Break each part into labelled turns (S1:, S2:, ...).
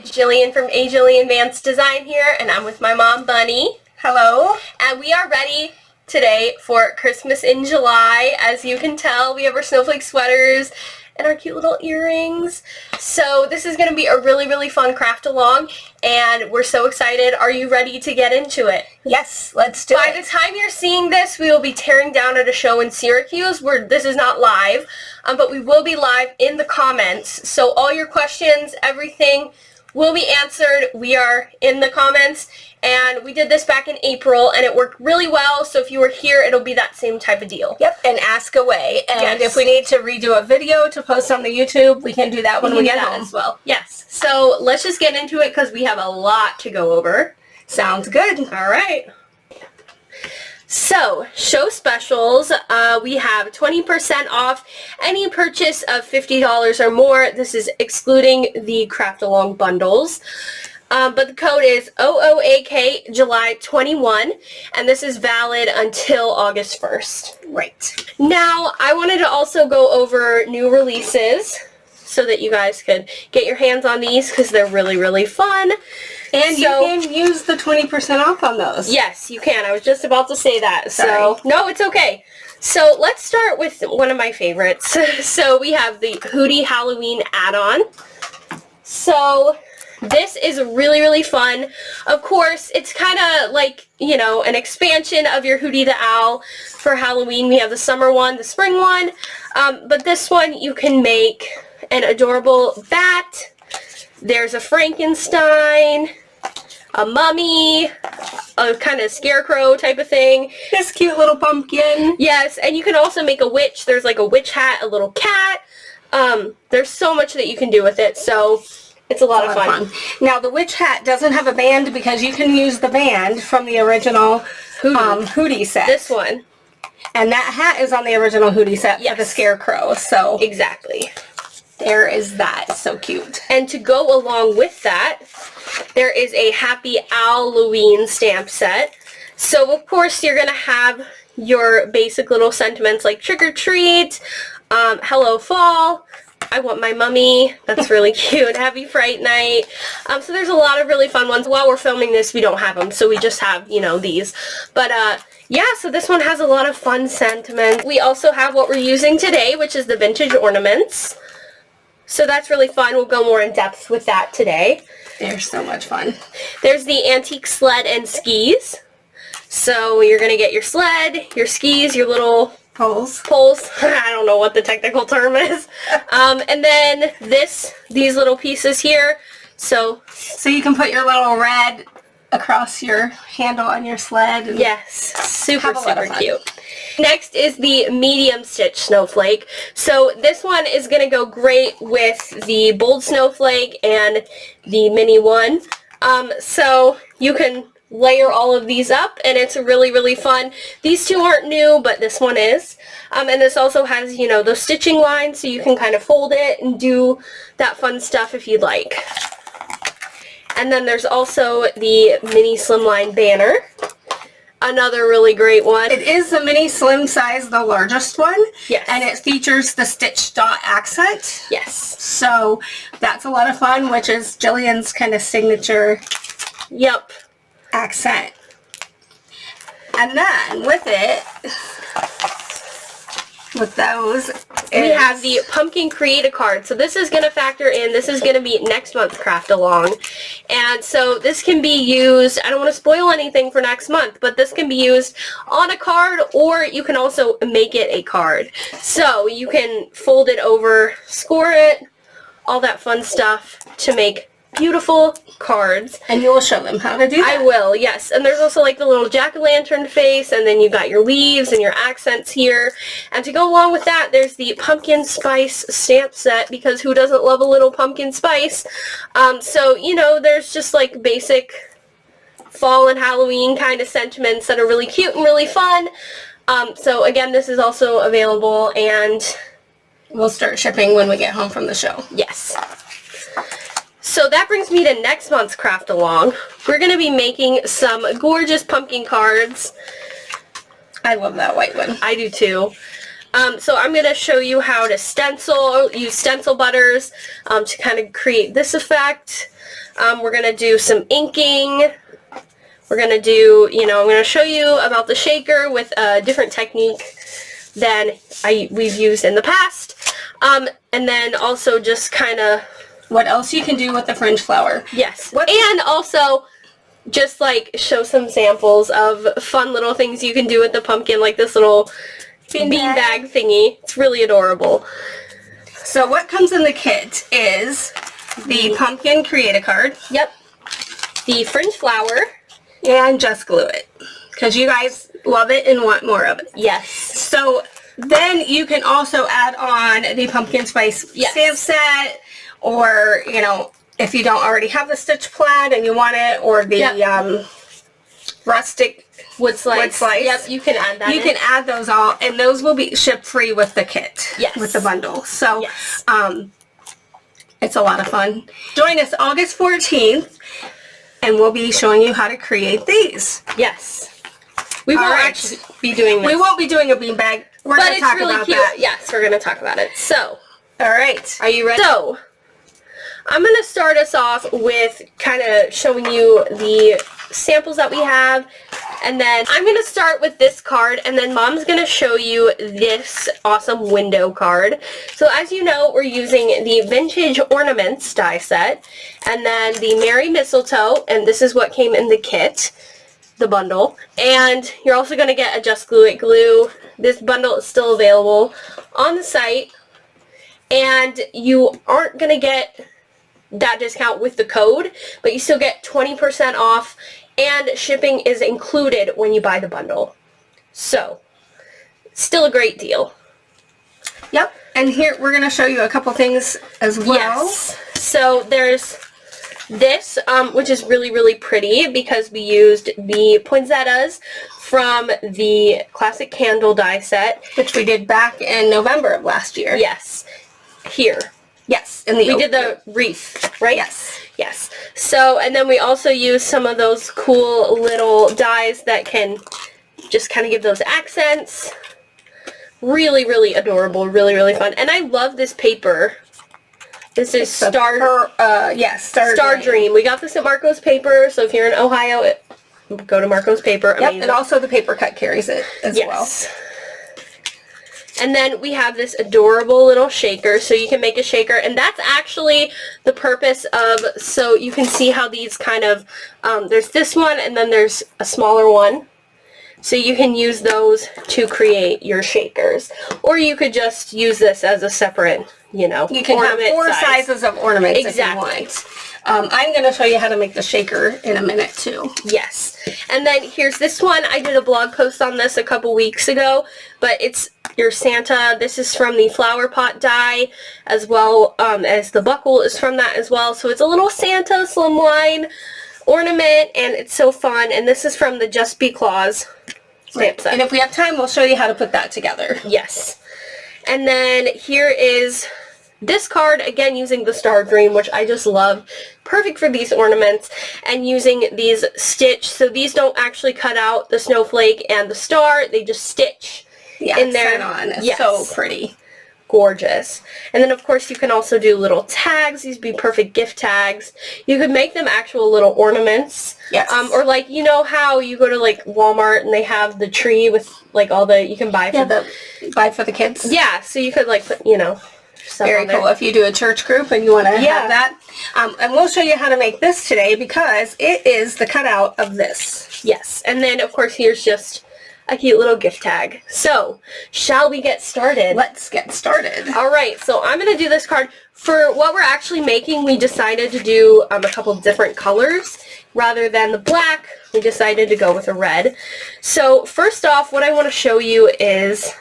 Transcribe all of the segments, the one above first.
S1: Jillian from A. Jillian Advanced Design here, and I'm with my mom, Bunny.
S2: Hello.
S1: And we are ready today for Christmas in July. As you can tell, we have our snowflake sweaters and our cute little earrings. So this is going to be a really fun craft along, and we're so excited. Are you ready to get into it?
S2: Yes, let's do it.
S1: By the time you're seeing this, we will be tearing down at a show in Syracuse where this is not live, but we will be live in the comments. So all your questions, everything will be answered. We are in the comments, and we did this back in April, and it worked really well. So if you were here, it'll be that same type of deal.
S2: Yep, and ask away. And
S1: Yes.
S2: if we need to redo a video to post on the YouTube, we can do that when we get home
S1: as well. Yes. So let's just get into it because we have a lot to go over.
S2: Sounds good.
S1: All right. So, show specials, we have 20% off any purchase of $50 or more. This is excluding the Craftalong bundles. But the code is OOAK July 21, and this is valid until August 1st.
S2: Right.
S1: Now, I wanted to also go over new releases so that you guys could get your hands on these because they're really fun.
S2: And you can use the 20% off on those.
S1: Yes, you can. I was just about to say that.
S2: Sorry.
S1: So, no, it's okay. So, let's start with one of my favorites. So, we have the Hoodie Halloween add-on. So, this is really fun. Of course, it's kind of like, you know, an expansion of your Hoodie the Owl for Halloween. We have the summer one, the spring one. But this one, you can make an adorable bat. There's a Frankenstein, a mummy, a kind of scarecrow type of thing.
S2: This cute little pumpkin.
S1: Yes, and you can also make a witch. There's like a witch hat, a little cat. There's so much that you can do with it, so it's a lot of fun.
S2: Now, the witch hat doesn't have a band because you can use the band from the original Hoodie set.
S1: This one.
S2: And that hat is on the original Hoodie set for the scarecrow, so.
S1: Exactly.
S2: There is that. So cute.
S1: And to go along with that, there is a Happy Halloween stamp set. So, of course, you're going to have your basic little sentiments like trick or treat, hello fall, I want my mummy, that's really cute, happy fright night. So there's a lot of really fun ones. While we're filming this, we don't have them, so we just have, you know, these. But, yeah, so this one has a lot of fun sentiments. We also have what we're using today, which is the Vintage Ornaments. So that's really fun. We'll go more in depth with that today.
S2: They're so much fun.
S1: There's the antique sled and skis. So you're going to get your sled, your skis, your little
S2: poles.
S1: I don't know what the technical term is. And then these little pieces here. So
S2: you can put your little red across your handle on your sled. And
S1: yes, super cute. Next is the medium stitch snowflake. So this one is going to go great with the bold snowflake and the mini one. So you can layer all of these up, and it's really fun. These two aren't new, but this one is. And this also has, you know, those stitching lines, so you can kind of fold it and do that fun stuff if you'd like. And then there's also the mini Slimline banner. Another really great one.
S2: It is the mini slim size, the largest one.
S1: Yes.
S2: And it features the stitch dot accent.
S1: Yes.
S2: So that's a lot of fun, which is Jillian's kind of signature accent. And then with it, with those,
S1: we have the pumpkin create-a card. So this is going to factor in, this is going to be next month's craft along. And so this can be used, I don't want to spoil anything for next month, but this can be used on a card, or you can also make it a card. So you can fold it over, score it, all that fun stuff to make beautiful cards.
S2: And you will show them how to do that.
S1: I will, yes. And there's also like the little jack-o'-lantern face, and then you've got your leaves and your accents here. And to go along with that, there's the pumpkin spice stamp set, because who doesn't love a little pumpkin spice? So, you know, there's just like basic fall and Halloween kind of sentiments that are really cute and really fun. So again, this is also available, and
S2: we'll start shipping when we get home from the show.
S1: Yes. So that brings me to next month's craft along. We're going to be making some gorgeous pumpkin cards.
S2: I love that white one.
S1: I do too. So I'm going to show you how to stencil, use stencil butters to kind of create this effect. We're going to do some inking. We're going to do, I'm going to show you about the shaker with a different technique than we've used in the past. And then also just kind of
S2: what else you can do with the fringe flower.
S1: Yes. And also just like show some samples of fun little things you can do with the pumpkin, like this little beanbag thingy. It's really adorable.
S2: So what comes in the kit is the pumpkin create-a-card.
S1: Yep. The fringe flower.
S2: And just glue it. Because you guys love it and want more of it.
S1: Yes.
S2: So then you can also add on the pumpkin spice stamp set, or, if you don't already have the stitch plaid and you want it, or the rustic wood slice.
S1: Yep, you can add that.
S2: You can add those all, and those will be shipped free with the kit.
S1: Yes.
S2: With the bundle. So, it's a lot of fun. Join us August 14th, and we'll be showing you how to create these.
S1: Yes. We won't actually be doing this.
S2: We won't be doing a beanbag. We're going to talk about that.
S1: Yes, we're going to talk about it. So,
S2: all right.
S1: Are you ready? So, I'm going to start us off with kind of showing you the samples that we have, and then I'm going to start with this card, and then Mom's going to show you this awesome window card. So as you know, we're using the Vintage Ornaments die set, and then the Merry Mistletoe, and this is what came in the kit, the bundle, and you're also going to get a Just Glue It glue. This bundle is still available on the site, and you aren't going to get that discount with the code, but you still get 20% off, and shipping is included when you buy the bundle. So, still a great deal.
S2: Yep, and here we're going to show you a couple things as well.
S1: Yes. So there's this, which is really, really pretty because we used the poinsettias from the classic candle die set,
S2: which we did back in November of last year.
S1: Yes. Here.
S2: Yes, in the
S1: we did the wreath, right?
S2: Yes.
S1: Yes. So, and then we also use some of those cool little dies that can just kind of give those accents. Really, really adorable. Really, really fun. And I love this paper. This is Star Dream. We got this at Marco's Paper, so if you're in Ohio, go to Marco's Paper.
S2: Yep, and also the paper cut carries it as well.
S1: And then we have this adorable little shaker, so you can make a shaker, and that's actually the purpose of, so you can see how these kind of, there's this one, and then there's a smaller one. So you can use those to create your shakers. Or you could just use this as a separate, you can
S2: have four sizes of ornaments if you want. I'm going to show you how to make the shaker in a minute too.
S1: Yes. And then here's this one. I did a blog post on this a couple weeks ago, but it's your Santa. This is from the flower pot die, as well as the buckle is from that as well. So it's a little Santa Slimline ornament, and it's so fun. And this is from the Just Be Claus stamp set.
S2: And if we have time, we'll show you how to put that together.
S1: Yes. And then here is this card, again using the Star Dream, which I just love. Perfect for these ornaments, and using these stitch. So these don't actually cut out the snowflake and the star, they just stitch in there.
S2: It's so pretty.
S1: Gorgeous. And then of course you can also do little tags. These would be perfect gift tags. You could make them actual little ornaments.
S2: Yes.
S1: Or like, you know how you go to like Walmart and they have the tree with like all the, you can buy for
S2: buy for the kids.
S1: Yeah, so you could like put, stuff
S2: very cool if you do a church group and you want to have that. And we'll show you how to make this today because it is the cutout of this.
S1: Yes. And then of course here's just a cute little gift tag. So, shall we get started?
S2: Let's get started.
S1: Alright, so I'm going to do this card. For what we're actually making, we decided to do a couple different colors. Rather than the black, we decided to go with a red. So, first off, what I want to show you is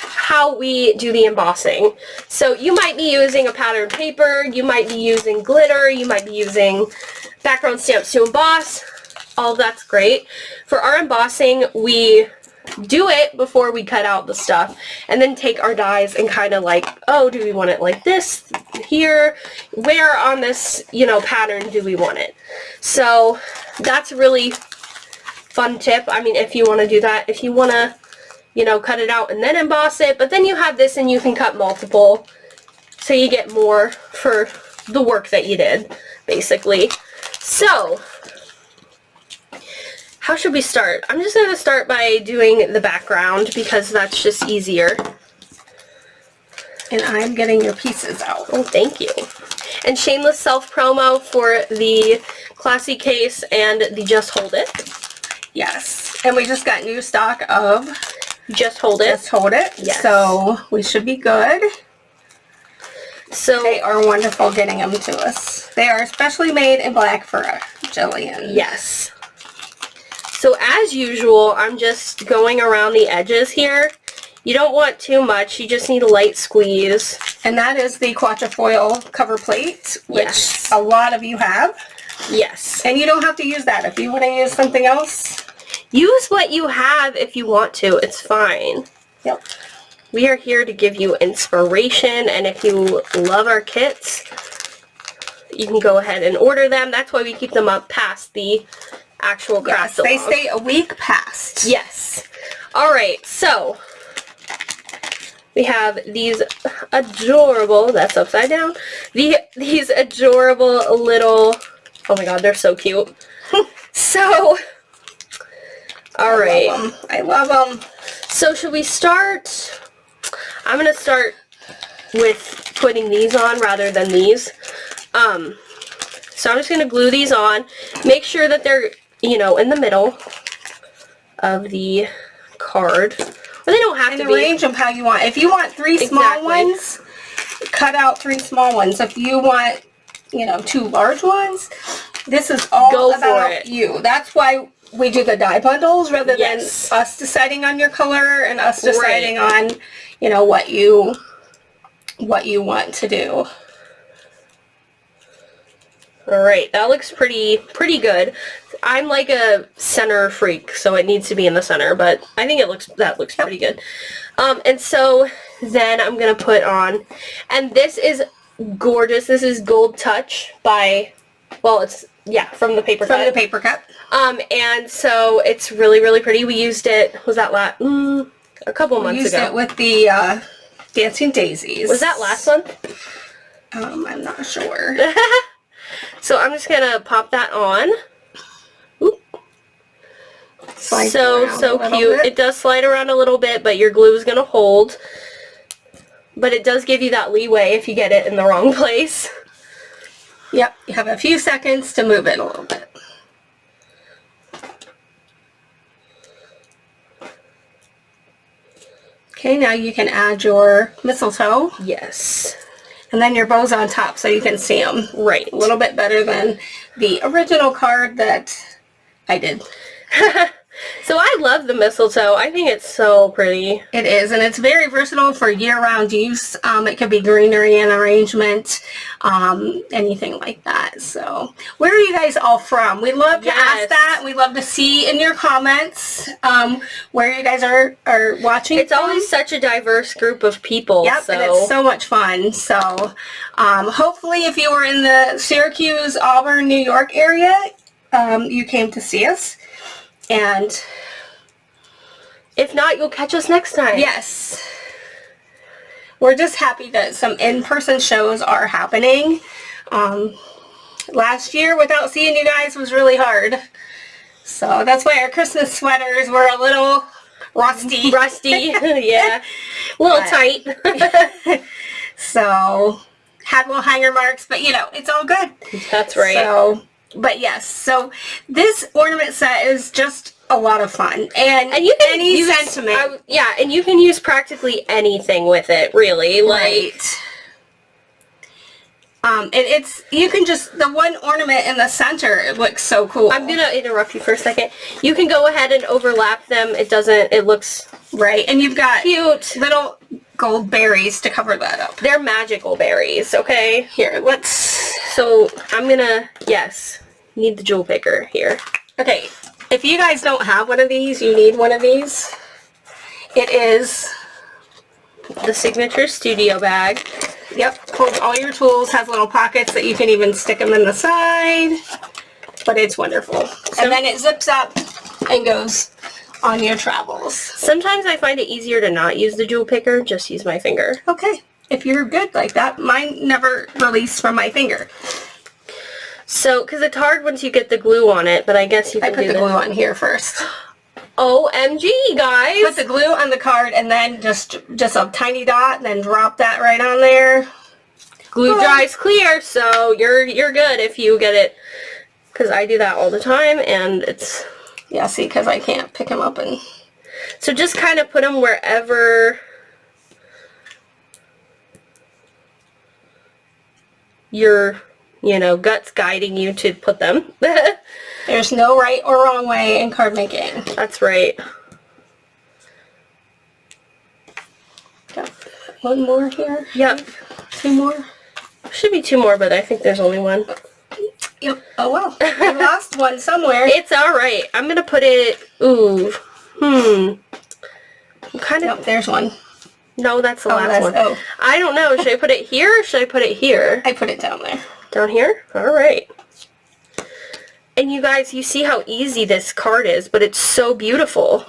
S1: how we do the embossing. So, you might be using a patterned paper, you might be using glitter, you might be using background stamps to emboss. All of that's great. For our embossing, we do it before we cut out the stuff, and then take our dies and kind of like, oh, do we want it like this here? Where on this, pattern do we want it? So that's a really fun tip. I mean, if you want to do that, if you want to you know, cut it out and then emboss it. But then you have this and you can cut multiple, so you get more for the work that you did, basically. So, how should we start? I'm just going to start by doing the background because that's just easier.
S2: And I'm getting your pieces out.
S1: Oh, thank you. And shameless self-promo for the Classy case and the Just Hold It.
S2: Yes. And we just got new stock of
S1: Just Hold It.
S2: Just Hold It.
S1: Yes.
S2: So we should be good.
S1: So
S2: they are wonderful getting them to us. They are especially made in black for Jillian.
S1: Yes. So as usual, I'm just going around the edges here. You don't want too much. You just need a light squeeze.
S2: And that is the quatrefoil cover plate, which
S1: yes.
S2: a lot of you have.
S1: Yes.
S2: And you don't have to use that. If you want to use something else,
S1: use what you have if you want to. It's fine.
S2: Yep.
S1: We are here to give you inspiration, and if you love our kits, you can go ahead and order them. That's why we keep them up past the actual craft.
S2: Yes, they stay a week past.
S1: Yes. Alright, so we have these adorable, that's upside down, these adorable little, oh my god, they're so cute. So, alright.
S2: I love them.
S1: So should we start? I'm going to start with putting these on rather than these. So I'm just going to glue these on. Make sure that they're, you know, in the middle of the card. Well, they don't have to be.
S2: Arrange them how you want. If you want 3 small ones, cut out 3 small ones. If you want, you know, 2 large ones, this is all about you. That's why we do the die bundles rather than us deciding on your color and us deciding on, you know, what you want to do.
S1: Alright, that looks pretty good. I'm like a center freak, so it needs to be in the center, but I think that looks pretty good. And so then I'm going to put on, and this is gorgeous. This is Gold Touch by, well, it's, yeah, from the paper cut.
S2: From the paper cut.
S1: And so it's really pretty. We used it, was that a couple months ago. We
S2: used it with the Dancing Daisies.
S1: Was that last month?
S2: I'm not sure.
S1: So I'm just going to pop that on. Oop. So cute. It does slide around a little bit, but your glue is going to hold. But it does give you that leeway if you get it in the wrong place.
S2: Yep, you have a few seconds to move it a little bit. Okay, now you can add your mistletoe.
S1: Yes.
S2: And then your bows on top so you can see them.
S1: Right.
S2: A little bit better than the original card that I did.
S1: So I love the mistletoe. I think it's so pretty.
S2: It is, and it's very versatile for year-round use. It could be greenery and arrangement, anything like that. So, where are you guys all from? We love to ask that. We love to see in your comments where you guys are watching.
S1: It's always such a diverse group of people.
S2: Yep, and it's so much fun. So, hopefully, if you were in the Syracuse, Auburn, New York area, you came to see us. And
S1: if not, you'll catch us next time.
S2: Yes. We're just happy that some in-person shows are happening. Last year, without seeing you guys, was really hard. So that's why our Christmas sweaters were a little rusty.
S1: Yeah. A little tight.
S2: So, had little hanger marks, but you know, it's all good.
S1: That's right.
S2: So, but yes, so this ornament set is just a lot of fun, and
S1: you can
S2: any
S1: use
S2: sentiment.
S1: Yeah, and you can use practically anything with it, really. Like,
S2: and it's, you can just, the one ornament in the center, it looks so cool.
S1: I'm gonna interrupt you for a second. You can go ahead and overlap them. It looks
S2: right, and you've got
S1: cute
S2: little gold berries to cover that up.
S1: They're magical berries, okay?
S2: Here, let's...
S1: So, I'm gonna, need the jewel picker here.
S2: Okay, if you guys don't have one of these, you need one of these. It is
S1: the Signature Studio bag.
S2: Yep, holds all your tools, has little pockets that you can even stick them in the side. But it's wonderful. And then it zips up and goes on your travels.
S1: Sometimes I find it easier to not use the jewel picker, just use my finger.
S2: Okay, if you're good like that. Mine never released from my finger.
S1: So, because it's hard once you get the glue on it, but I guess you can do
S2: I put the glue on here first.
S1: OMG, guys!
S2: Put the glue on the card and then just a tiny dot, and then drop that right on there.
S1: Glue dries clear, so you're good if you get it. Because I do that all the time, and it's...
S2: Yeah, see, because I can't pick them up and...
S1: So just kind of put them wherever your, gut's guiding you to put them.
S2: There's no right or wrong way in card making.
S1: That's right.
S2: Got one more here.
S1: Yep.
S2: 2 more.
S1: Should be 2 more, but I think there's only 1.
S2: Yep. Oh well. I lost one somewhere.
S1: It's alright. I'm going to put it... Ooh. I'm kind of...
S2: Nope, there's one.
S1: No, that's the last one.
S2: Oh.
S1: I don't know. Should I put it here or should I put it here?
S2: I put it down there.
S1: Down here? Alright. And you guys, you see how easy this card is, but it's so beautiful.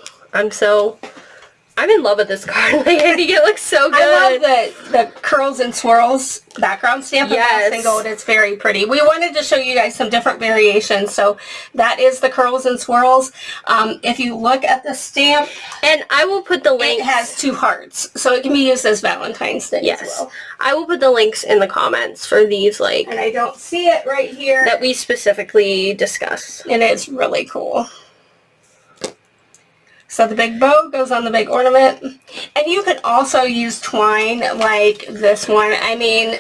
S1: I'm in love with this card. Like, I think it looks so good.
S2: I love the curls and swirls background stamp.
S1: Yes.
S2: And gold. It's very pretty. We wanted to show you guys some different variations. So that is the curls and swirls. If you look at the stamp,
S1: and I will put the link.
S2: It has 2 hearts, so it can be used as Valentine's Day as well.
S1: I will put the links in the comments for these, like,
S2: and I don't see it right here,
S1: that we specifically discuss.
S2: And it's really cool. So the big bow goes on the big ornament. And you could also use twine like this one. I mean,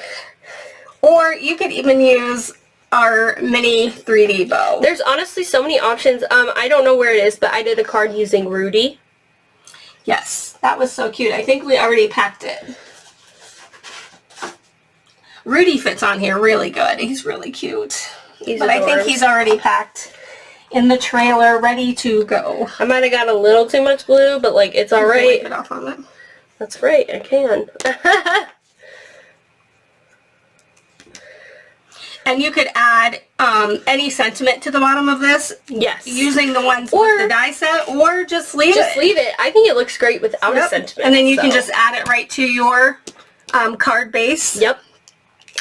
S2: or you could even use our mini 3D bow.
S1: There's honestly so many options. I don't know where it is, but I did a card using Rudy.
S2: Yes, that was so cute. I think we already packed it. Rudy fits on here really good. He's really cute. But I think he's already packed in the trailer, ready to go.
S1: I might have got a little too much glue, but like, it's alright.
S2: Wipe it off on it.
S1: That's right, I can.
S2: And you could add any sentiment to the bottom of this.
S1: Yes.
S2: Using the ones with the die set, or just leave it.
S1: Just leave it. I think it looks great without a sentiment.
S2: And then you can just add it right to your card base.
S1: Yep.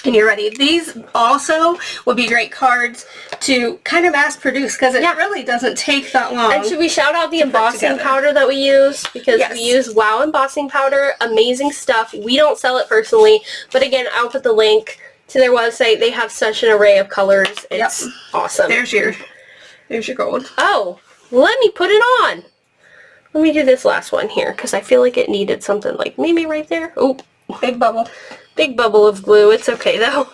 S2: And you're ready. These also would be great cards to kind of mass produce, because it really doesn't take that long.
S1: And should we shout out the embossing powder that we use? Because we use Wow embossing powder. Amazing stuff. We don't sell it personally, but again, I'll put the link to their website. They have such an array of colors. It's awesome.
S2: There's your gold.
S1: Oh, let me put it on. Let me do this last one here, because I feel like it needed something like maybe right there. Oh,
S2: big bubble.
S1: Big bubble of glue. It's okay though.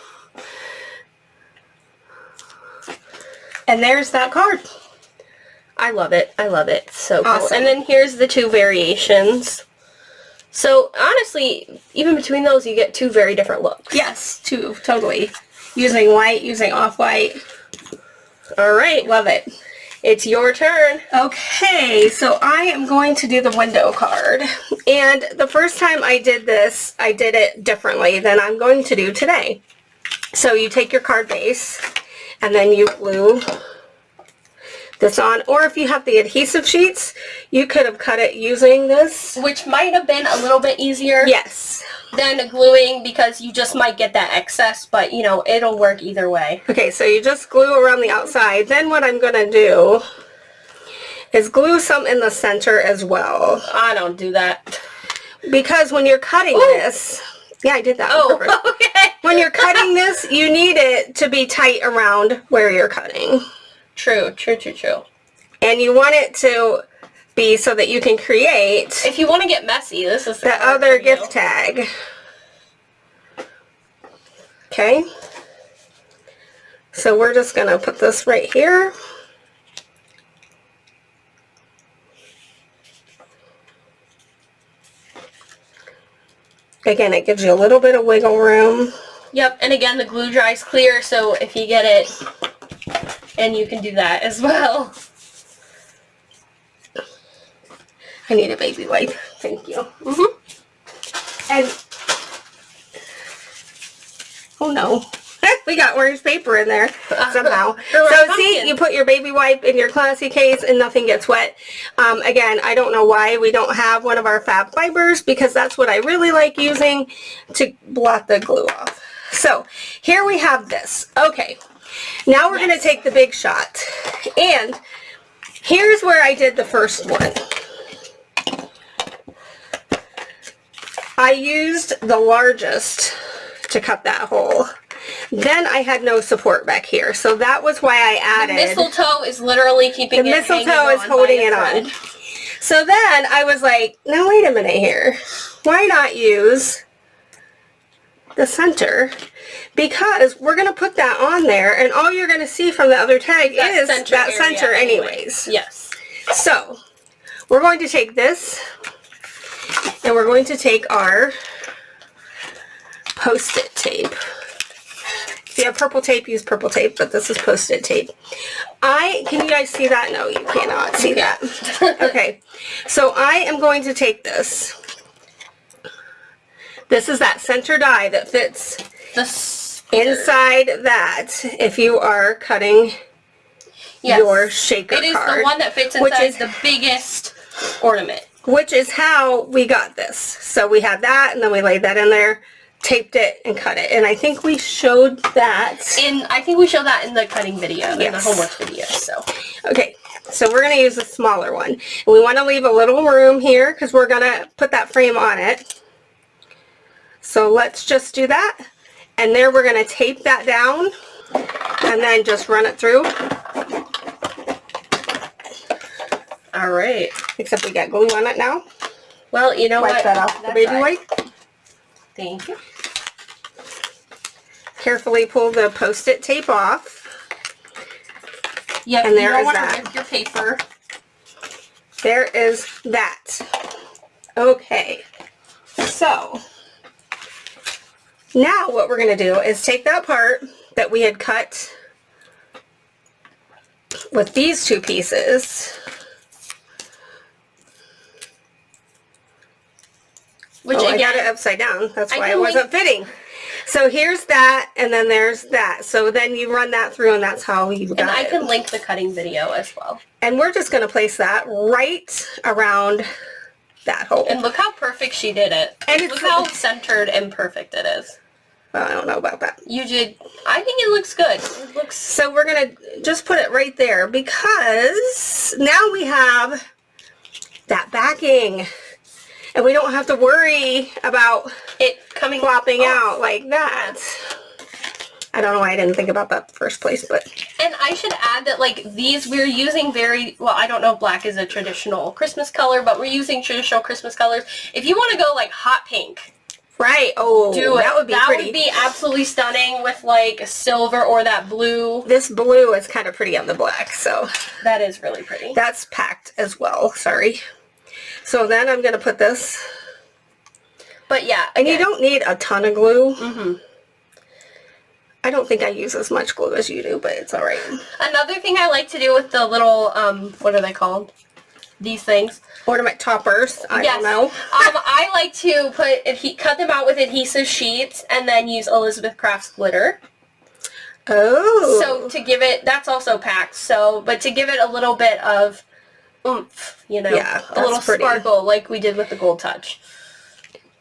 S2: And there's that card.
S1: I love it. I love it. So cool.
S2: Awesome.
S1: And then here's the 2 variations. So honestly, even between those, you get 2 very different looks.
S2: Yes, 2, totally. Using white, using off-white.
S1: Alright.
S2: Love it.
S1: It's your turn.
S2: Okay, so I am going to do the window card. And the first time I did this, I did it differently than I'm going to do today. So you take your card base, and then you glue this on. Or if you have the adhesive sheets, you could have cut it using this.
S1: Which might have been a little bit easier.
S2: Yes.
S1: Than gluing, because you just might get that excess, but you know, it'll work either way.
S2: Okay, so you just glue around the outside. Then what I'm going to do is glue some in the center as well.
S1: I don't do that.
S2: Because when you're cutting this, yeah, I did that on purpose.
S1: Okay.
S2: When you're cutting this, you need it to be tight around where you're cutting.
S1: True, true, true, true.
S2: And you want it to be so that you can create,
S1: if you want to get messy, this is the
S2: other gift tag. Okay. So we're just going to put this right here. Again, it gives you a little bit of wiggle room.
S1: Yep, and again, the glue dries clear, so if you get it, and you can do that as well.
S2: I need a baby wipe. Thank you. And, oh no. We got orange paper in there somehow.
S1: So
S2: see, you put your baby wipe in your classy case and nothing gets wet. Again, I don't know why we don't have one of our fab fibers, because that's what I really like using to blot the glue off. So here we have this. Okay, now we're going to take the big shot. And here's where I did the first one. I used the largest to cut that hole. Then I had no support back here, so that was why I added.
S1: The mistletoe is literally keeping
S2: the mistletoe is holding it on. So then I was like, now wait a minute here. Why not use the center? Because we're going to put that on there, and all you're going to see from the other tag is that center anyways.
S1: Yes.
S2: So we're going to take this, and we're going to take our Post-it tape. If you have purple tape, use purple tape, but this is Post-it tape. Can you guys see that? No, you cannot see that. Okay, so I am going to take this. This is that center die that fits inside that if you are cutting your shaker card.
S1: It is the one that fits inside the biggest ornament.
S2: Which is how we got this. So we had that, and then we laid that in there, taped it, and cut it. And I think we showed that
S1: in the cutting video, in the homework video. So
S2: okay, so we're going to use a smaller one. And we want to leave a little room here because we're going to put that frame on it. So let's just do that. And there we're going to tape that down and then just run it through.
S1: All right.
S2: Except we got glue on it now.
S1: Well, you know what?
S2: Wipe that off the baby wipe.
S1: Thank you.
S2: Carefully pull the Post-it tape off.
S1: Yep,
S2: and there
S1: you don't
S2: is
S1: want
S2: that.
S1: to rip your paper.
S2: There is that. Okay. So now what we're going to do is take that part that we had cut with these two pieces. Which I got it upside down. That's why it wasn't fitting. So here's that, and then there's that. So then you run that through, and that's how you got it.
S1: And I can link the cutting video as well.
S2: And we're just going to place that right around that hole.
S1: And look how perfect she did it. And look how centered and perfect it is.
S2: Well, I don't know about that.
S1: You did. I think it looks good. It looks.
S2: So we're going to just put it right there because now we have that backing. And we don't have to worry about it flopping out like that. I don't know why I didn't think about that in the first place, but.
S1: And I should add that, like, these, we're using I don't know if black is a traditional Christmas color, but we're using traditional Christmas colors. If you want to go, like, hot pink.
S2: Right. Oh, that would be pretty. That would
S1: be absolutely stunning with, like, a silver or that blue.
S2: This blue is kind of pretty on the black, so.
S1: That is really pretty.
S2: That's packed as well. Sorry. So then I'm going to put this.
S1: But yeah.
S2: And you don't need a ton of glue. Mm-hmm. I don't think I use as much glue as you do, but it's alright.
S1: Another thing I like to do with the little, what are they called? These things.
S2: Ornament toppers. I don't know.
S1: I like to cut them out with adhesive sheets and then use Elizabeth Crafts glitter.
S2: Oh.
S1: So to give it, that's also packed. So, but to give it a little bit of oomph, you know, a little sparkle like we did with the Gold Touch.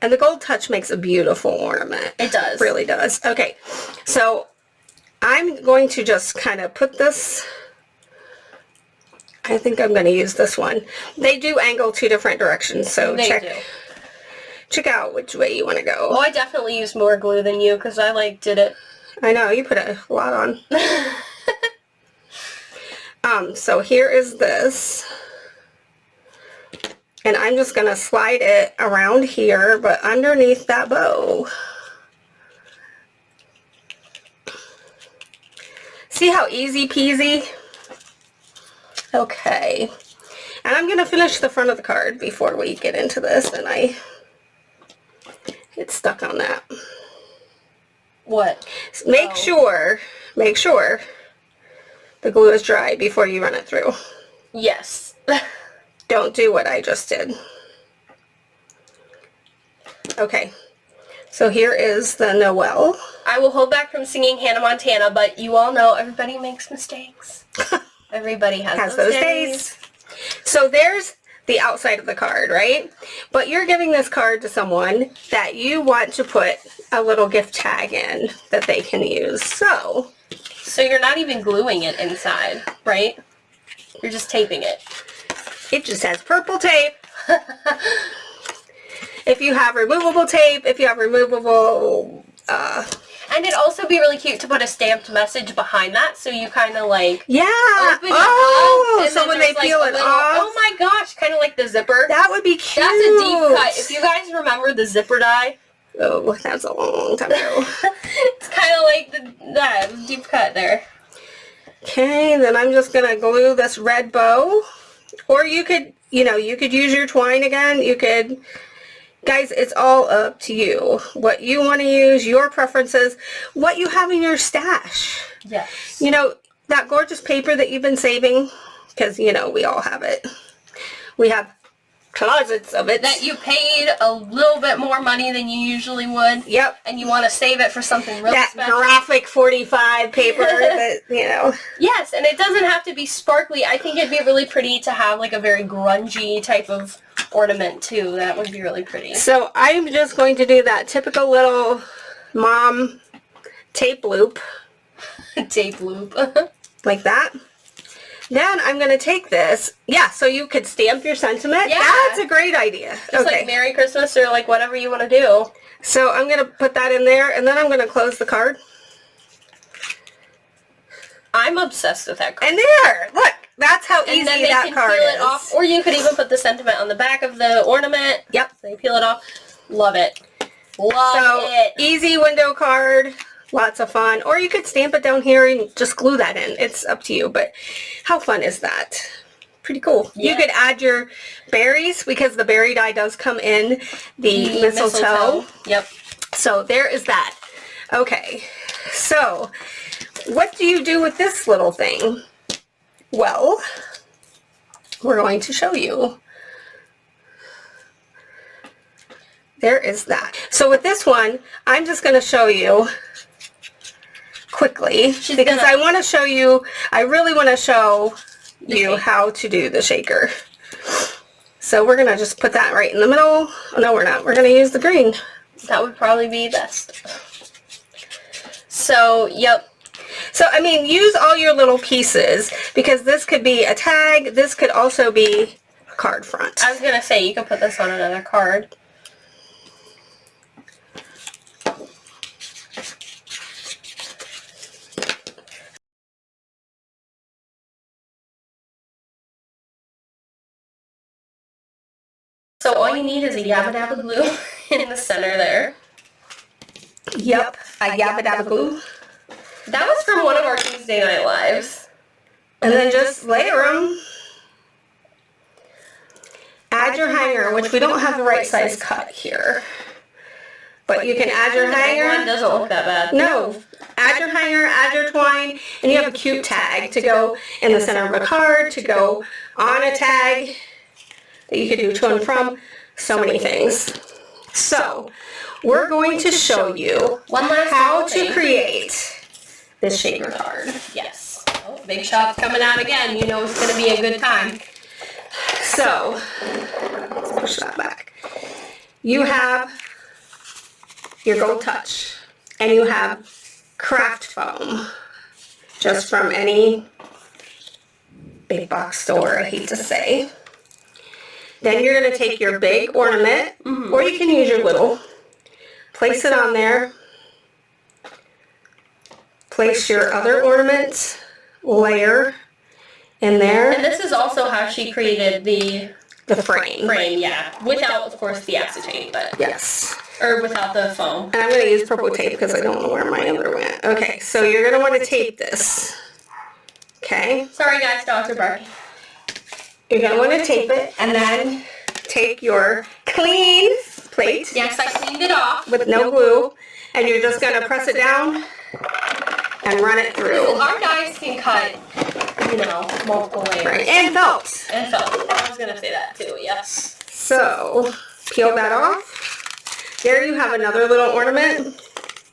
S2: And the Gold Touch makes a beautiful ornament.
S1: It does.
S2: It really does. Okay, so I'm going to just kind of put this, I think I'm going to use this one. They do angle 2 different directions, so check out which way you want to go.
S1: Oh, I definitely used more glue than you because I did it.
S2: I know, you put a lot on. So here is this. And I'm just going to slide it around here, but underneath that bow. See how easy peasy? Okay. And I'm going to finish the front of the card before we get into this, and I get stuck on that.
S1: What?
S2: Make sure the glue is dry before you run it through.
S1: Yes.
S2: Don't do what I just did. Okay, So here is the Noel.
S1: I will hold back from singing Hannah Montana, but you all know everybody makes mistakes. Everybody has those days.
S2: So there's the outside of the card, right? But you're giving this card to someone that you want to put a little gift tag in that they can use. So
S1: you're not even gluing it inside, right? You're just taping it.
S2: It just has purple tape. If you have removable tape, if you have removable...
S1: And it'd also be really cute to put a stamped message behind that, so you kind of like...
S2: Yeah!
S1: Open it up, and
S2: so when they peel it off...
S1: Oh my gosh, kind of like the zipper.
S2: That would be cute!
S1: That's a deep cut. If you guys remember the zipper die...
S2: Oh, that's a long time ago.
S1: It's kind of like that deep cut there.
S2: Okay, then I'm just going to glue this red bow. Or you could, you could use your twine again. You could... Guys, it's all up to you. What you want to use, your preferences, what you have in your stash.
S1: Yes.
S2: That gorgeous paper that you've been saving, because, we all have it. We have closets of it.
S1: That you paid a little bit more money than you usually would.
S2: Yep.
S1: And you want to save it for something really special.
S2: That graphic 45 paper that,
S1: Yes, and it doesn't have to be sparkly. I think it'd be really pretty to have like a very grungy type of ornament too. That would be really pretty.
S2: So I'm just going to do that typical little mom tape loop.
S1: Tape loop.
S2: Like that. Then I'm going to take this. Yeah, so you could stamp your sentiment.
S1: Yeah.
S2: That's a great idea.
S1: Just like Merry Christmas or like whatever you want to do.
S2: So I'm going to put that in there, and then I'm going to close the card.
S1: I'm obsessed with that card.
S2: And there! Look! That's how easy that card is.
S1: Peel it off, or you could even put the sentiment on the back of the ornament.
S2: Yep.
S1: So you peel it off. Love it. Love it.
S2: Easy window card. Lots of fun. Or you could stamp it down here and just glue that in. It's up to you. But how fun is that? Pretty cool. Yeah. You could add your berries, because the berry die does come in the mistletoe.
S1: Yep.
S2: So there is that. Okay. So what do you do with this little thing? Well, we're going to show you. There is that. So with this one, I'm just going to show you quickly, because I want to show you, I really want to show you how to do the shaker. So we're going to just put that right in the middle. Oh, no, we're not. We're going to use the green.
S1: That would probably be best. So, yep.
S2: So, I mean, use all your little pieces, because this could be a tag. This could also be a card front.
S1: I was going to say, you could put this on another card. So all you need is a Yabba Dabba glue in the center there.
S2: Yep, a Yabba Dabba glue.
S1: That was from one of our Tuesday Night Lives.
S2: And then just layer them. Add your hanger, which we don't have the right size cut here. But you can add your hanger.
S1: One doesn't look that bad.
S2: No. Add your hanger, add your twine, and you have a cute tag to go in the center of a card, to go on a tag that you could do to and from. So many things. So, we're going to show you how to create this shaker card.
S1: Yes. Oh, big shot's coming out again. You know it's going to be a good time.
S2: So, let's push that back. You have your Gold Touch, and you have craft foam, just from any big box store, I hate to say. Then you're going to take your big ornament, or you can use your little, place it on there, place your other ornament layer in there.
S1: And this is also how she created the
S2: frame.
S1: Yeah. Without, of course, the acetate, but...
S2: Yes.
S1: Or without the foam.
S2: And I'm going to use purple tape because I don't know where my other went. Okay, so you're going to want to tape this. Okay?
S1: Sorry guys, dogs are barking.
S2: You're going to want to tape it, and then take your clean plate.
S1: Yes, I cleaned it off.
S2: With no glue, and you're just going to press it down and run it through.
S1: Our dies can cut, multiple layers.
S2: Right. And felt.
S1: And felt. I was going to say that too, yes.
S2: So, peel that off. There you have another little ornament.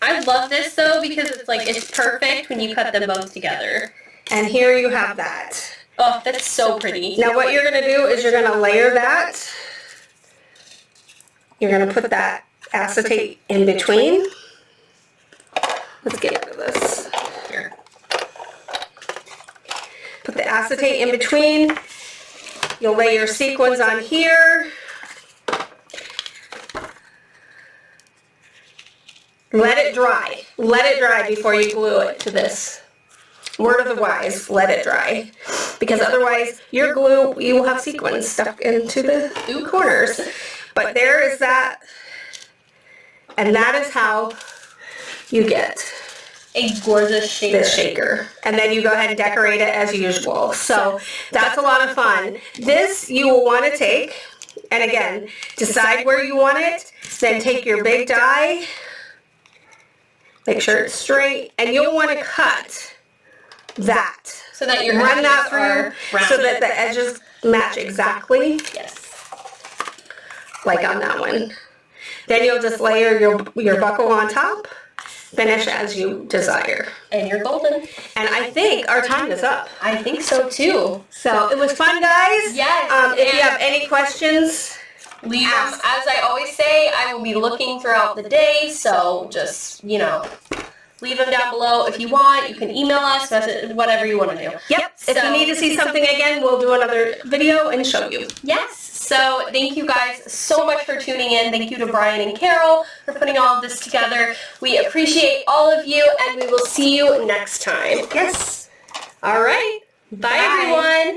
S1: I love this though because it's like, it's perfect when you cut them both together.
S2: And here you have that.
S1: Oh, that's so pretty.
S2: Now what you're going to do is you're going to layer that. You're going to put that acetate in between. Let's get rid of this.
S1: Here.
S2: Put the acetate in between. You'll lay your sequins on here. Let it dry. Let it dry before you glue it to this. Word of the wise, let it dry. Because otherwise, your glue, you will have sequins stuck into the corners. But there is that. And that is how you get
S1: a gorgeous shaker.
S2: This shaker. And then you go ahead and decorate it as usual. So that's a lot of fun. This you will want to take, and again, decide where you want it. Then take your big die. Make sure it's straight, and you'll want to cut that.
S1: So that your
S2: run that through so that the edges match exactly.
S1: Yes.
S2: Like on that one. Then you'll just layer your buckle on top. Finish as you desire.
S1: And you're golden.
S2: And I think our time is up.
S1: I think so too.
S2: So it was fun, guys.
S1: Yes.
S2: If you have any questions,
S1: leave them. As I always say, I will be looking throughout the day, so just, you know, leave them down below if you want. You can email us, message, whatever you want to do.
S2: Yep. So, if you need to see something again, we'll do another video and show you.
S1: Yes. So thank you guys so much for tuning in. Thank you to Brian and Carol for putting all of this together. We appreciate all of you, and we will see you next time.
S2: Yes.
S1: All right. Bye. Everyone.